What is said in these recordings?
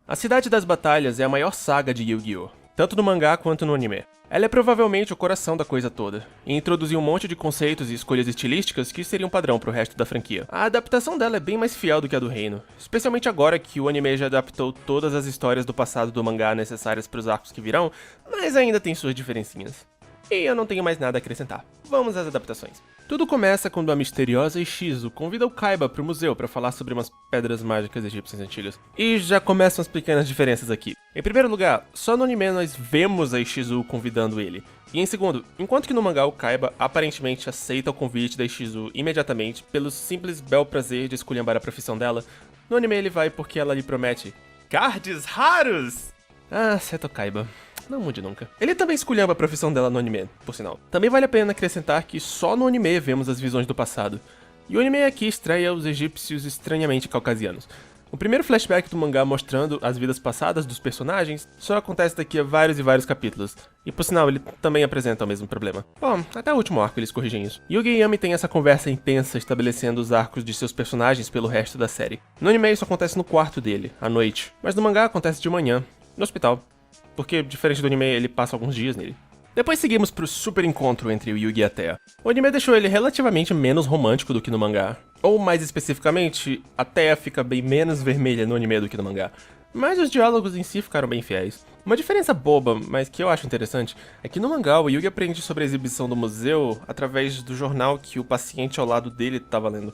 A Cidade das Batalhas é a maior saga de Yu-Gi-Oh!, tanto no mangá quanto no anime. Ela é provavelmente o coração da coisa toda, e introduziu um monte de conceitos e escolhas estilísticas que seriam padrão pro resto da franquia. A adaptação dela é bem mais fiel do que a do Reino, especialmente agora que o anime já adaptou todas as histórias do passado do mangá necessárias pros arcos que virão, mas ainda tem suas diferencinhas. E eu não tenho mais nada a acrescentar. Vamos às adaptações. Tudo começa quando a misteriosa Ishizu convida o Kaiba pro museu para falar sobre umas pedras mágicas egípcias antigas. E já começam as pequenas diferenças aqui. Em primeiro lugar, só no anime nós vemos a Ishizu convidando ele. E em segundo, enquanto que no mangá o Kaiba aparentemente aceita o convite da Ishizu imediatamente pelo simples bel prazer de esculhambar a profissão dela, no anime ele vai porque ela lhe promete cards raros! Ah, Seto Kaiba. Não mude nunca. Ele também esculhamba a profissão dela no anime, por sinal. Também vale a pena acrescentar que só no anime vemos as visões do passado. E o anime aqui estreia os egípcios estranhamente caucasianos. O primeiro flashback do mangá mostrando as vidas passadas dos personagens só acontece daqui a vários e vários capítulos. E por sinal, ele também apresenta o mesmo problema. Bom, até o último arco eles corrigem isso. Yugi e Yami têm essa conversa intensa estabelecendo os arcos de seus personagens pelo resto da série. No anime isso acontece no quarto dele, à noite. Mas no mangá acontece de manhã, no hospital. Porque, diferente do anime, ele passa alguns dias nele. Depois seguimos pro super encontro entre o Yugi e a Thea. O anime deixou ele relativamente menos romântico do que no mangá. Ou, mais especificamente, a Thea fica bem menos vermelha no anime do que no mangá. Mas os diálogos em si ficaram bem fiéis. Uma diferença boba, mas que eu acho interessante, é que no mangá o Yugi aprende sobre a exibição do museu através do jornal que o paciente ao lado dele estava lendo.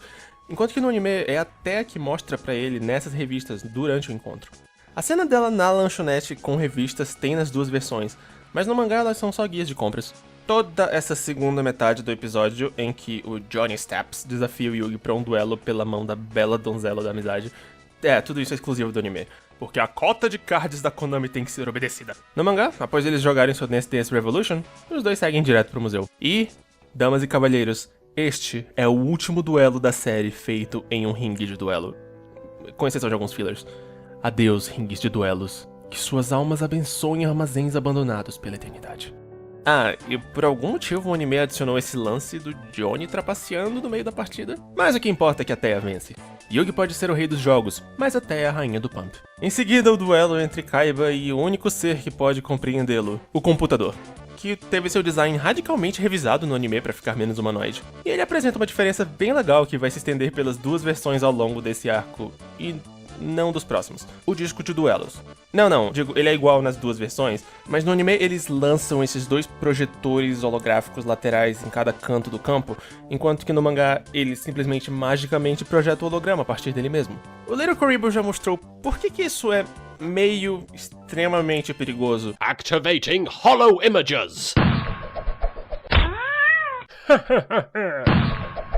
Enquanto que no anime é a Thea que mostra pra ele nessas revistas durante o encontro. A cena dela na lanchonete com revistas tem nas duas versões, mas no mangá elas são só guias de compras. Toda essa segunda metade do episódio em que o Johnny Steps desafia o Yugi pra um duelo pela mão da bela donzela da amizade, tudo isso é exclusivo do anime, porque a cota de cards da Konami tem que ser obedecida. No mangá, após eles jogarem seu Dance Dance Revolution, os dois seguem direto pro museu. E, damas e cavalheiros, este é o último duelo da série feito em um ringue de duelo, com exceção de alguns fillers. Adeus, ringues de duelos. Que suas almas abençoem armazéns abandonados pela eternidade. Ah, e por algum motivo o anime adicionou esse lance do Johnny trapaceando no meio da partida. Mas o que importa é que a Thea vence. Yugi pode ser o rei dos jogos, mas a Thea é a rainha do Pump. Em seguida, o duelo entre Kaiba e o único ser que pode compreendê-lo, o computador, que teve seu design radicalmente revisado no anime para ficar menos humanoide. E ele apresenta uma diferença bem legal que vai se estender pelas duas versões ao longo desse arco, e não dos próximos. O disco de duelos. Não, digo, ele é igual nas duas versões, mas no anime eles lançam esses dois projetores holográficos laterais em cada canto do campo, enquanto que no mangá ele simplesmente magicamente projeta o holograma a partir dele mesmo. O Little Koribo já mostrou por que isso é meio extremamente perigoso. Activating Hollow Images!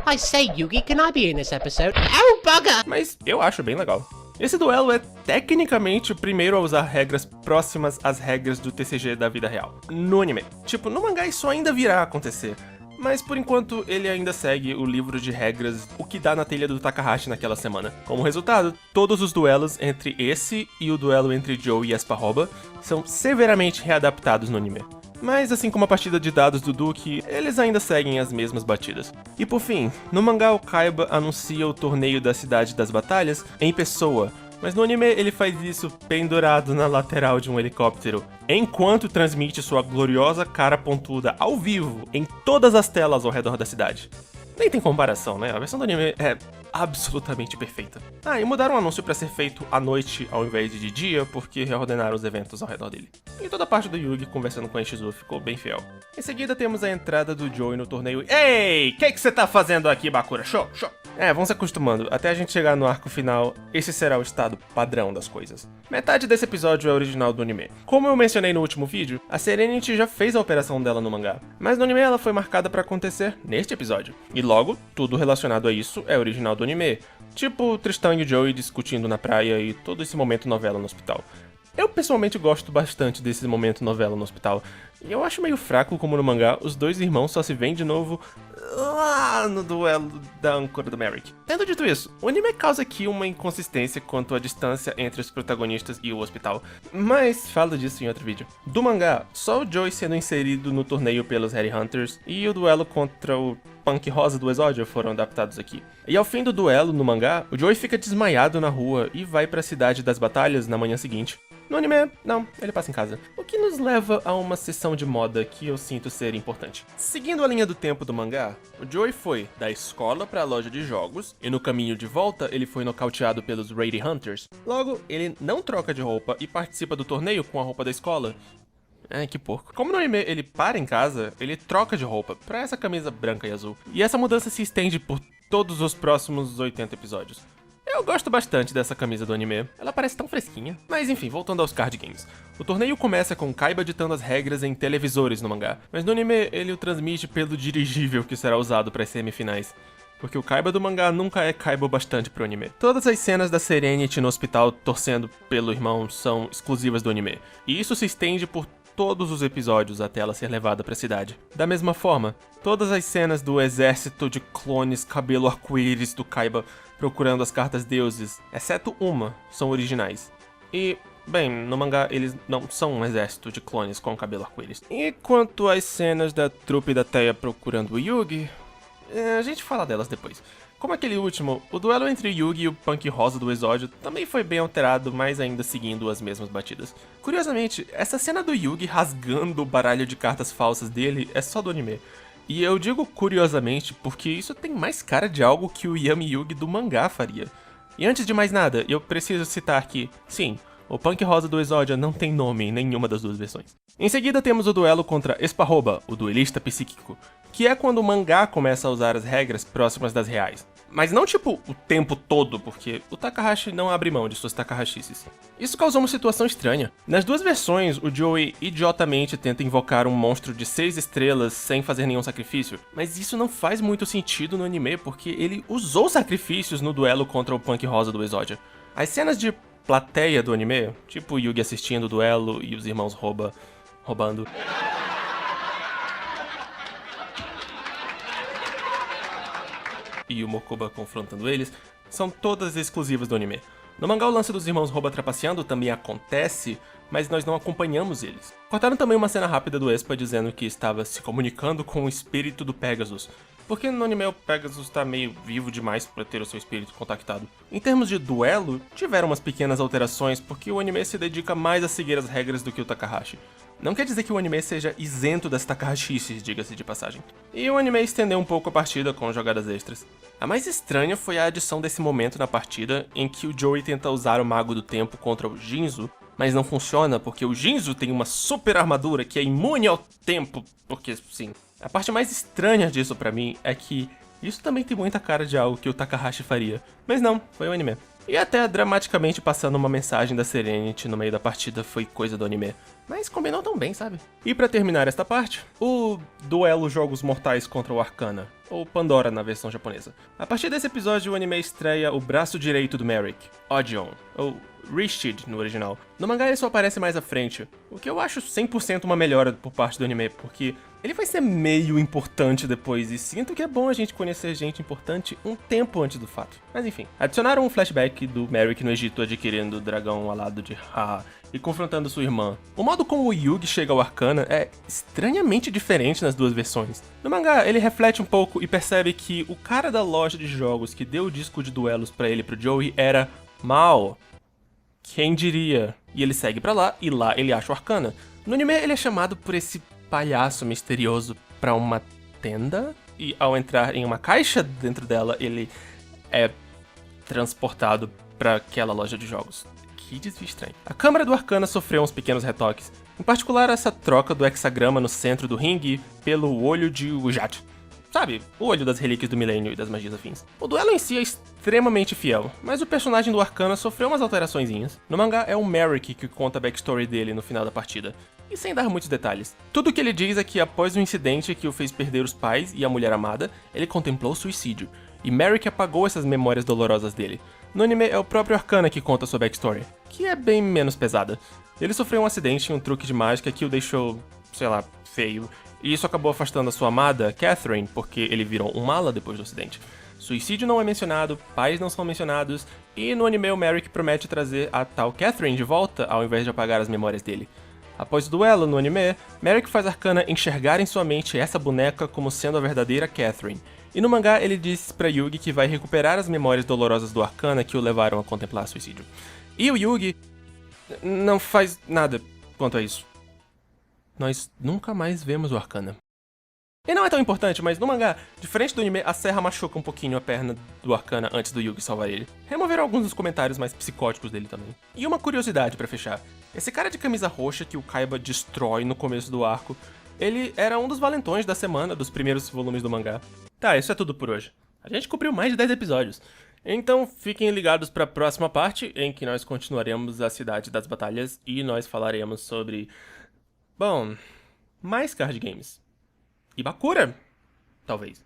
I say, Yugi, can I be in this episode? Oh, bugger! Mas eu acho bem legal. Esse duelo é tecnicamente o primeiro a usar regras próximas às regras do TCG da vida real, no anime. Tipo, no mangá isso ainda virá a acontecer, mas por enquanto ele ainda segue o livro de regras, o que dá na telha do Takahashi naquela semana. Como resultado, todos os duelos entre esse e o duelo entre Joe e Esparroba são severamente readaptados no anime. Mas assim como a partida de dados do Duke, eles ainda seguem as mesmas batidas. E por fim, no mangá o Kaiba anuncia o torneio da Cidade das Batalhas em pessoa, mas no anime ele faz isso pendurado na lateral de um helicóptero, enquanto transmite sua gloriosa cara pontuda ao vivo em todas as telas ao redor da cidade. Nem tem comparação, né? A versão do anime é absolutamente perfeita. Ah, e mudaram o anúncio pra ser feito à noite ao invés de dia, porque reordenaram os eventos ao redor dele. E toda a parte do Yugi conversando com a Ishizu ficou bem fiel. Em seguida temos a entrada do Joey no torneio. Ei, o que você tá fazendo aqui, Bakura? Show! Vão se acostumando. Até a gente chegar no arco final, esse será o estado padrão das coisas. Metade desse episódio é original do anime. Como eu mencionei no último vídeo, a Serenity já fez a operação dela no mangá, mas no anime ela foi marcada pra acontecer neste episódio. E logo, tudo relacionado a isso é original do anime. Tipo Tristan e Joey discutindo na praia e todo esse momento novela no hospital. Eu pessoalmente gosto bastante desse momento novela no hospital, e eu acho meio fraco como no mangá os dois irmãos só se veem de novo lá no duelo da âncora do Merrick. Tendo dito isso, o anime causa aqui uma inconsistência quanto à distância entre os protagonistas e o hospital, mas falo disso em outro vídeo. Do mangá, só o Joey sendo inserido no torneio pelos Harry Hunters e o duelo contra o Punk Rosa do Exódio foram adaptados aqui. E ao fim do duelo no mangá, o Joey fica desmaiado na rua e vai para a cidade das batalhas na manhã seguinte. No anime, não, ele passa em casa. O que nos leva a uma sessão de moda que eu sinto ser importante. Seguindo a linha do tempo do mangá, o Joey foi da escola para a loja de jogos, e no caminho de volta ele foi nocauteado pelos Lady Hunters. Logo, ele não troca de roupa e participa do torneio com a roupa da escola. Ai, que porco. Como no anime ele para em casa, ele troca de roupa pra essa camisa branca e azul. E essa mudança se estende por todos os próximos 80 episódios. Eu gosto bastante dessa camisa do anime, ela parece tão fresquinha. Mas enfim, voltando aos card games. O torneio começa com Kaiba ditando as regras em televisores no mangá, mas no anime ele o transmite pelo dirigível que será usado para as semifinais. Porque o Kaiba do mangá nunca é Kaiba o bastante pro anime. Todas as cenas da Serenity no hospital torcendo pelo irmão são exclusivas do anime, e isso se estende por todos os episódios até ela ser levada pra cidade. Da mesma forma, todas as cenas do exército de clones cabelo arco-íris do Kaiba procurando as cartas deuses, exceto uma, são originais. E, bem, no mangá eles não são um exército de clones com cabelo arco-íris. E quanto às cenas da trupe da Teia procurando o Yugi, a gente fala delas depois. Como aquele último, o duelo entre Yugi e o Punk Rosa do Exódio também foi bem alterado, mas ainda seguindo as mesmas batidas. Curiosamente, essa cena do Yugi rasgando o baralho de cartas falsas dele é só do anime. E eu digo curiosamente porque isso tem mais cara de algo que o Yami Yugi do mangá faria. E antes de mais nada, eu preciso citar que, sim, o Punk Rosa do Exódia não tem nome em nenhuma das duas versões. Em seguida temos o duelo contra Esparroba, o duelista psíquico, que é quando o mangá começa a usar as regras próximas das reais. Mas não tipo o tempo todo, porque o Takahashi não abre mão de suas Takahashices. Isso causou uma situação estranha. Nas duas versões, o Joey idiotamente tenta invocar um monstro de 6 estrelas sem fazer nenhum sacrifício, mas isso não faz muito sentido no anime, porque ele usou sacrifícios no duelo contra o Punk Rosa do Exódia. As cenas de plateia do anime, tipo o Yugi assistindo o duelo e os irmãos roubando, e o Mokuba confrontando eles, são todas exclusivas do anime. No mangá, o lance dos irmãos Rouba trapaceando também acontece, mas nós não acompanhamos eles. Cortaram também uma cena rápida do Espa dizendo que estava se comunicando com o espírito do Pegasus, porque no anime o Pegasus tá meio vivo demais para ter o seu espírito contactado. Em termos de duelo, tiveram umas pequenas alterações, porque o anime se dedica mais a seguir as regras do que o Takahashi. Não quer dizer que o anime seja isento das Takahashices, diga-se de passagem. E o anime estendeu um pouco a partida com jogadas extras. A mais estranha foi a adição desse momento na partida em que o Joey tenta usar o Mago do Tempo contra o Jinzo, mas não funciona porque o Jinzo tem uma super armadura que é imune ao tempo, porque sim. A parte mais estranha disso pra mim é que isso também tem muita cara de algo que o Takahashi faria, mas não, foi o anime. E até dramaticamente passando uma mensagem da Serenity no meio da partida foi coisa do anime. Mas combinou tão bem, sabe? E pra terminar esta parte, o duelo Jogos Mortais contra o Arcana, ou Pandora na versão japonesa. A partir desse episódio, o anime estreia o braço direito do Merrick, Odion, ou Rishid no original. No mangá ele só aparece mais à frente, o que eu acho 100% uma melhora por parte do anime, porque ele vai ser meio importante depois, e sinto que é bom a gente conhecer gente importante um tempo antes do fato. Mas enfim, adicionaram um flashback do Merrick no Egito adquirindo o dragão alado de Ha e confrontando sua irmã. O modo como o Yugi chega ao Arcana é estranhamente diferente nas duas versões. No mangá, ele reflete um pouco e percebe que o cara da loja de jogos que deu o disco de duelos pra ele e pro Joey era Mao. Quem diria? E ele segue pra lá, e lá ele acha o Arcana. No anime, ele é chamado por esse palhaço misterioso pra uma tenda, e ao entrar em uma caixa dentro dela, ele é transportado pra aquela loja de jogos. Que desvio estranho. A câmera do Arcana sofreu uns pequenos retoques, em particular essa troca do hexagrama no centro do ringue pelo olho de Ujat. Sabe, o olho das relíquias do milênio e das magias afins. O duelo em si é extremamente fiel, mas o personagem do Arcana sofreu umas alteraçõezinhas. No mangá é o Merrick que conta a backstory dele no final da partida, e sem dar muitos detalhes. Tudo o que ele diz é que após o incidente que o fez perder os pais e a mulher amada, ele contemplou suicídio, e Merrick apagou essas memórias dolorosas dele. No anime é o próprio Arcana que conta sua backstory, que é bem menos pesada. Ele sofreu um acidente em um truque de mágica que o deixou, sei lá, feio, e isso acabou afastando a sua amada, Catherine, porque ele virou um mala depois do acidente. Suicídio não é mencionado, pais não são mencionados, e no anime o Merrick promete trazer a tal Catherine de volta ao invés de apagar as memórias dele. Após o duelo no anime, Merrick faz Arcana enxergar em sua mente essa boneca como sendo a verdadeira Catherine. E no mangá ele diz pra Yugi que vai recuperar as memórias dolorosas do Arcana que o levaram a contemplar suicídio. E o Yugi não faz nada quanto a isso. Nós nunca mais vemos o Arcana. E não é tão importante, mas no mangá, diferente do anime, a serra machuca um pouquinho a perna do Arcana antes do Yugi salvar ele. Removeram alguns dos comentários mais psicóticos dele também. E uma curiosidade pra fechar. Esse cara de camisa roxa que o Kaiba destrói no começo do arco, ele era um dos valentões da semana dos primeiros volumes do mangá. Tá, isso é tudo por hoje. A gente cobriu mais de 10 episódios. Então fiquem ligados para a próxima parte, em que nós continuaremos a Cidade das Batalhas e nós falaremos sobre... bom, mais card games. E Bakura, talvez.